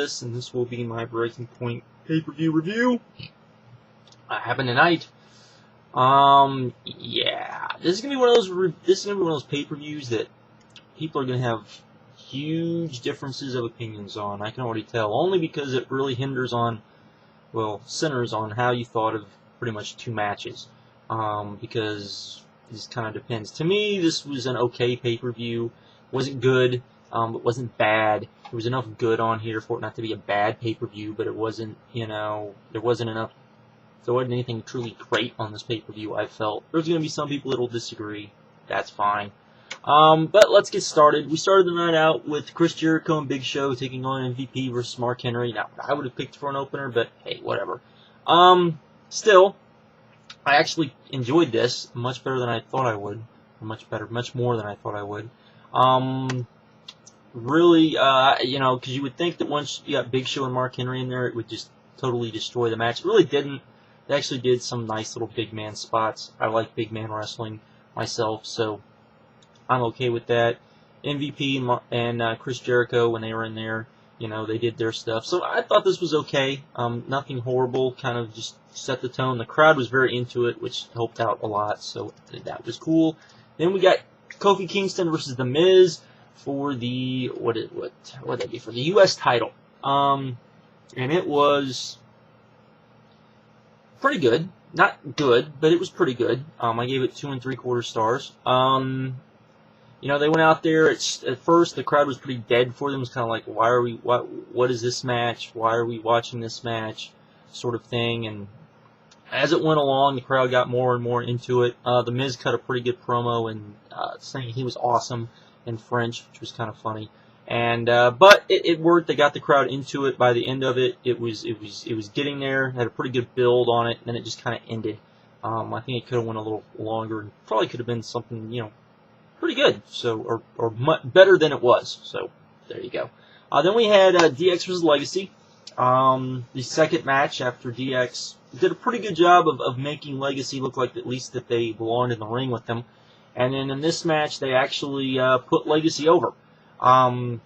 this, and this will be my Breaking Point pay-per-view review. Happened tonight. Yeah, this is gonna be one of those pay-per-views that people are gonna have huge differences of opinions on. I can already tell, only because it really centers on how you thought of pretty much two matches. Because this kind of depends. To me, this was an okay pay-per-view. Wasn't good, it wasn't bad. There was enough good on here for it not to be a bad pay-per-view, but it wasn't, there wasn't anything truly great on this pay-per-view, I felt. There's going to be some people that will disagree. That's fine. But let's get started. We started the night out with Chris Jericho and Big Show taking on MVP versus Mark Henry. Now, I would have picked for an opener, but hey, whatever. Still, I actually enjoyed this much better than I thought I would. Much more than I thought I would. Really, because you would think that once you got Big Show and Mark Henry in there, it would just totally destroy the match. It really didn't. They actually did some nice little big man spots. I like big man wrestling myself, so I'm okay with that. MVP and Chris Jericho, when they were in there, they did their stuff. So I thought this was okay. Nothing horrible, kind of just set the tone. The crowd was very into it, which helped out a lot, so that was cool. Then we got Kofi Kingston versus The Miz for the, what would that be, for the U.S. title. And it was pretty good. Not good, but it was pretty good. I gave it 2 3/4 stars. They went out there. At first, the crowd was pretty dead for them. It was kind of like, what is this match? Why are we watching this match? Sort of thing. And as it went along, the crowd got more and more into it. The Miz cut a pretty good promo and saying he was awesome in French, which was kind of funny. And but it worked. They got the crowd into it. By the end of it, it was getting there. Had a pretty good build on it, and then it just kind of ended. I think it could have went a little longer, and probably could have been something pretty good. So or better than it was. So there you go. Then we had DX versus Legacy. The second match after DX did a pretty good job of making Legacy look like at least that they belonged in the ring with them. And then in this match, they actually put Legacy over. I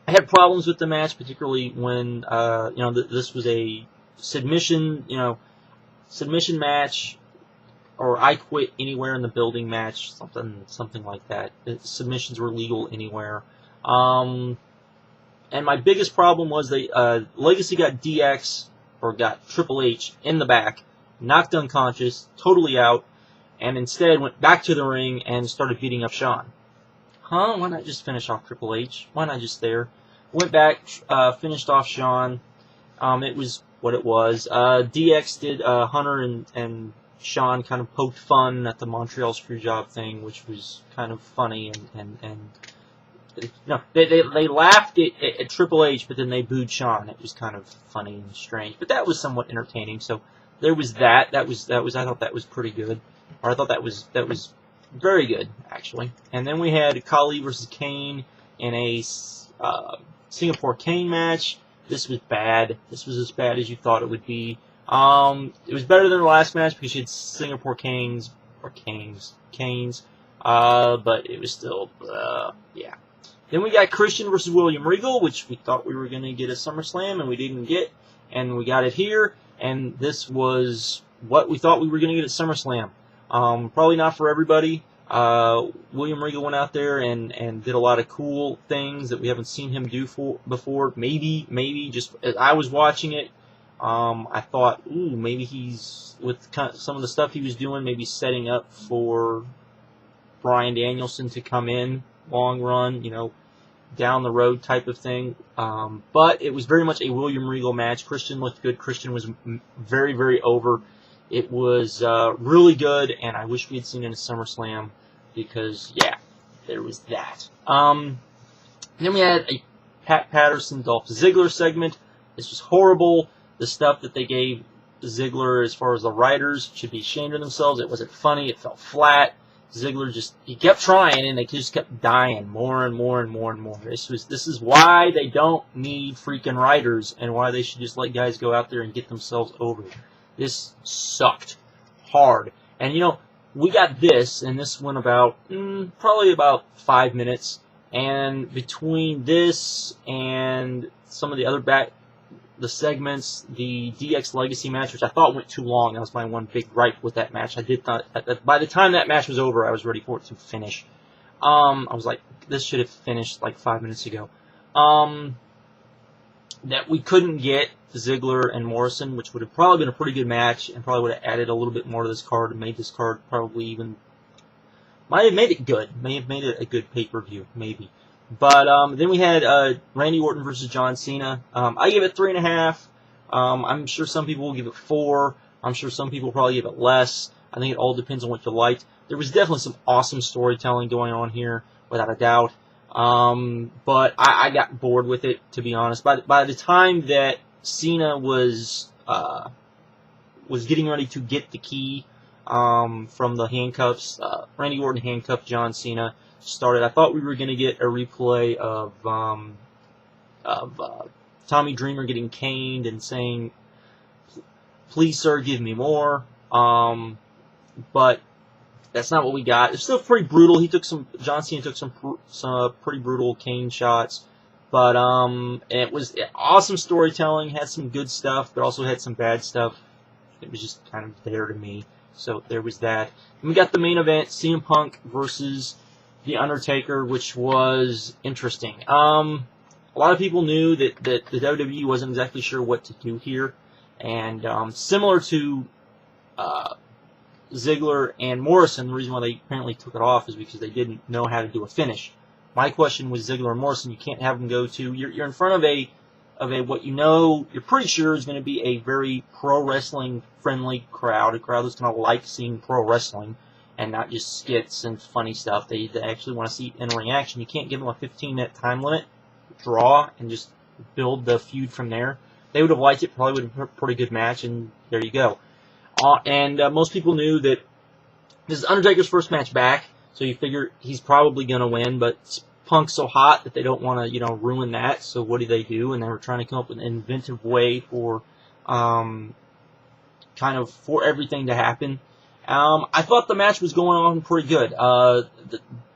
had problems with the match, particularly when this was a submission match, or I quit anywhere in the building match, something like that. Submissions were legal anywhere. And my biggest problem was Legacy got DX, or got Triple H in the back, knocked unconscious, totally out, and instead went back to the ring and started beating up Shawn. Why not just finish off Triple H? Why not just there? Went back, finished off Shawn. It was what it was. DX did Hunter and Shawn kind of poked fun at the Montreal Screwjob thing, which was kind of funny, and they laughed at Triple H, but then they booed Shawn. It was kind of funny and strange, but that was somewhat entertaining. So there was that. That was. I thought that was pretty good, or I thought that was very good, actually. And then we had Khali versus Kane in a Singapore Kane match. This was bad. This was as bad as you thought it would be. It was better than the last match because you had Singapore Canes, but it was still, yeah. Then we got Christian versus William Regal, which we thought we were going to get at SummerSlam, and we didn't get, and we got it here, and this was what we thought we were going to get at SummerSlam. Probably not for everybody. William Regal went out there and did a lot of cool things that we haven't seen him do before. Maybe just as I was watching it, I thought, ooh, maybe he's, with some of the stuff he was doing, maybe setting up for Bryan Danielson to come in, long run, down the road type of thing. But it was very much a William Regal match. Christian looked good. Christian was very, very over. It was really good, and I wish we had seen it at SummerSlam because, yeah, there was that. Then we had a Patterson Dolph Ziggler segment. This was horrible. The stuff that they gave Ziggler as far as the writers should be ashamed of themselves. It wasn't funny. It fell flat. Ziggler he kept trying, and they just kept dying more and more and more and more. This is why they don't need freaking writers, and why they should just let guys go out there and get themselves over. This sucked hard. And we got this, and this went about, probably about 5 minutes, And between this and some of the other the segments, the DX Legacy match, which I thought went too long. That was my one big gripe with that match. I did not. By the time that match was over, I was ready for it to finish. I was like, this should have finished like 5 minutes ago. That we couldn't get Ziggler and Morrison, which would have probably been a pretty good match, and probably would have added a little bit more to this card and made this card probably even might have made it good. May have made it a good pay-per-view, maybe. But then we had Randy Orton versus John Cena. I give it 3.5. I'm sure some people will give it 4. I'm sure some people will probably give it less. I think it all depends on what you liked. There was definitely some awesome storytelling going on here, without a doubt. But I got bored with it, to be honest. By the time that Cena was getting ready to get the key from the handcuffs, Randy Orton handcuffed John Cena. Started. I thought we were going to get a replay of Tommy Dreamer getting caned and saying, "Please, sir, give me more." But that's not what we got. It's still pretty brutal. John Cena took some pretty brutal cane shots, but it was awesome storytelling. Had some good stuff, but also had some bad stuff. It was just kind of there to me. So there was that. And we got the main event: CM Punk versus The Undertaker, which was interesting. A lot of people knew that the WWE wasn't exactly sure what to do here, and similar to Ziggler and Morrison, the reason why they apparently took it off is because they didn't know how to do a finish. My question was Ziggler and Morrison, you can't have them go to. You're in front of a what you know you're pretty sure is going to be a very pro wrestling friendly crowd, a crowd that's going to like seeing pro wrestling and not just skits and funny stuff. They actually want to see in-ring action. You can't give them a 15-minute time limit, draw, and just build the feud from there. They would have liked it, probably would have been a pretty good match, and there you go. And most people knew that this is Undertaker's first match back, so you figure he's probably going to win, but Punk's so hot that they don't want to, ruin that, so what do? And they were trying to come up with an inventive way for for everything to happen. I thought the match was going on pretty good.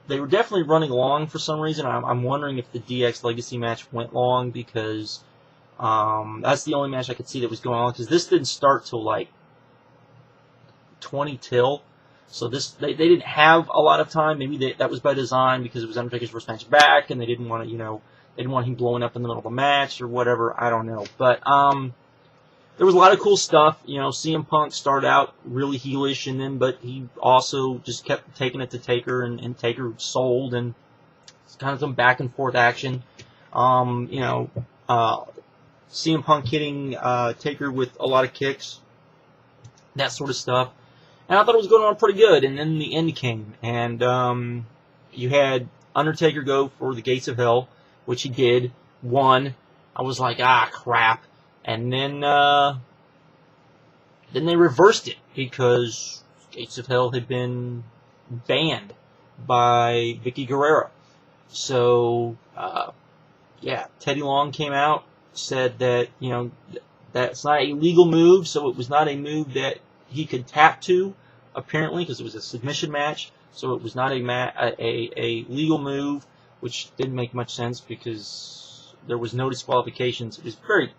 They were definitely running long for some reason. I'm wondering if the DX Legacy match went long, because that's the only match I could see that was going on, because this didn't start till like 20 till. So they didn't have a lot of time. Maybe that was by design, because it was Undertaker's first match back, and they didn't want to, they didn't want him blowing up in the middle of a match or whatever. I don't know. But there was a lot of cool stuff. CM Punk started out really heelish, but he also just kept taking it to Taker, and Taker sold, and it's kind of some back and forth action. CM Punk hitting Taker with a lot of kicks, that sort of stuff. And I thought it was going on pretty good, and then the end came, and you had Undertaker go for the Gates of Hell, which he did, won. I was like, crap. And then they reversed it, because Gates of Hell had been banned by Vicky Guerrero. So, Teddy Long came out, said that, that's not a legal move, so it was not a move that he could tap to, apparently, because it was a submission match, so it was not a legal move, which didn't make much sense, because there was no disqualifications. It was very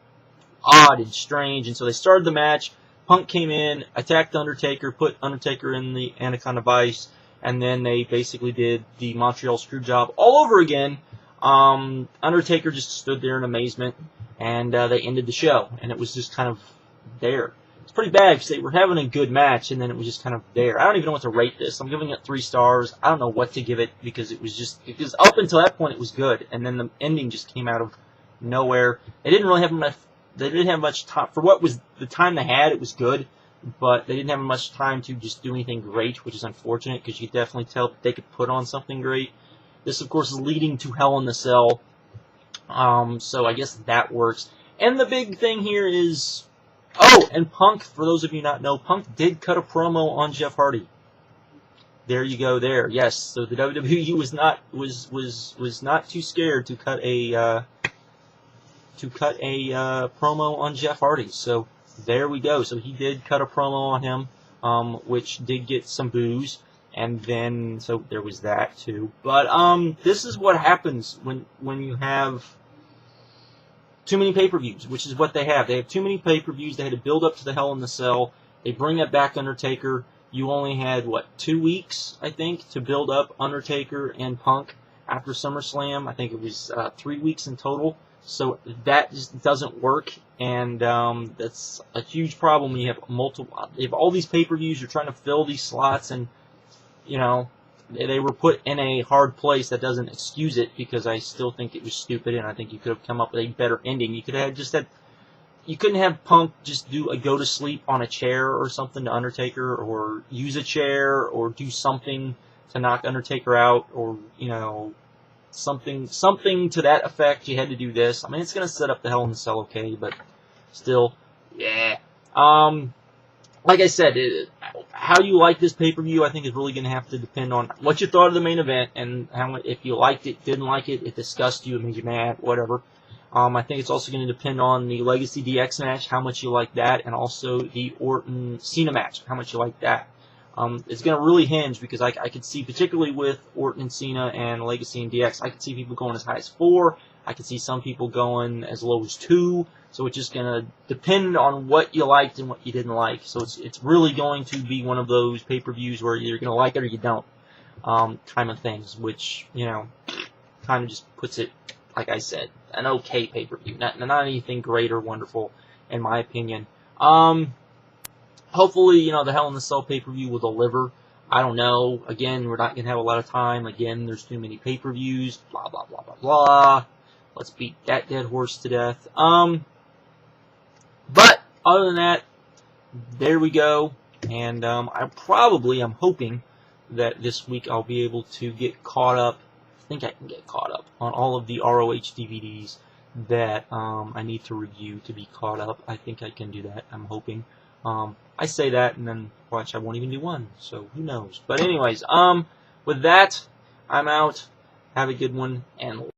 odd and strange, and so they started the match. Punk came in, attacked Undertaker, put Undertaker in the Anaconda Vice, and then they basically did the Montreal Screwjob all over again. Undertaker just stood there in amazement, and they ended the show, and it was just kind of there. It's pretty bad, because they were having a good match, and then it was just kind of there. I don't even know what to rate this. I'm giving it 3 stars. I don't know what to give it, because because up until that point it was good, and then the ending just came out of nowhere. They didn't really have enough. They didn't have much time for what was the time they had. It was good, but they didn't have much time to just do anything great, which is unfortunate, because you could definitely tell that they could put on something great. This, of course, is leading to Hell in the Cell, so I guess that works. And the big thing here is, and Punk, for those of you not know, Punk did cut a promo on Jeff Hardy. There you go. There, yes. So the WWE was not too scared to cut a promo on Jeff Hardy. So there we go. So he did cut a promo on him, which did get some boos, And then, so there was that too. But this is what happens when you have too many pay-per-views, which is what they have. They have too many pay-per-views. They had to build up to the Hell in the Cell. They bring up back Undertaker. You only had, what, 2 weeks, I think, to build up Undertaker and Punk after SummerSlam. I think it was 3 weeks in total. So that just doesn't work, and that's a huge problem when you have multiple. You have all these pay-per-views. You're trying to fill these slots, and you know, they were put in a hard place. That doesn't excuse it, because I still think it was stupid, and I think you could have come up with a better ending. You could have just had, you couldn't have Punk just do a go to sleep on a chair or something to Undertaker, or use a chair, or do something to knock Undertaker out, or you know, something to that effect. You had to do this. I mean, it's gonna set up the Hell in the Cell, okay, but still, yeah. Like I said, how you like this pay-per-view, I think, is really going to have to depend on what you thought of the main event, and how, if you liked it, didn't like it, it disgusted you, it made you mad, whatever. I think it's also going to depend on the Legacy DX match, how much you like that, and also the Orton Cena match, how much you like that. It's going to really hinge, because I could see, particularly with Orton and Cena and Legacy and DX, I could see people going as high as 4. I could see some people going as low as 2. So it's just going to depend on what you liked and what you didn't like. So it's really going to be one of those pay-per-views where you're going to like it or you don't, kind of things, which, you know, kind of just puts it, like I said, an okay pay-per-view. Not anything great or wonderful, in my opinion. Hopefully, you know, the Hell in the Cell pay-per-view will deliver. I don't know. Again, we're not going to have a lot of time. Again, there's too many pay-per-views. Blah, blah, blah, blah, blah. Let's beat that dead horse to death. But other than that, there we go. And I'm hoping that this week I'll be able to get caught up. I think I can get caught up on all of the ROH DVDs that I need to review to be caught up. I think I can do that. I'm hoping. I say that, and then watch, I won't even do one. So who knows? But anyways, with that, I'm out. Have a good one, and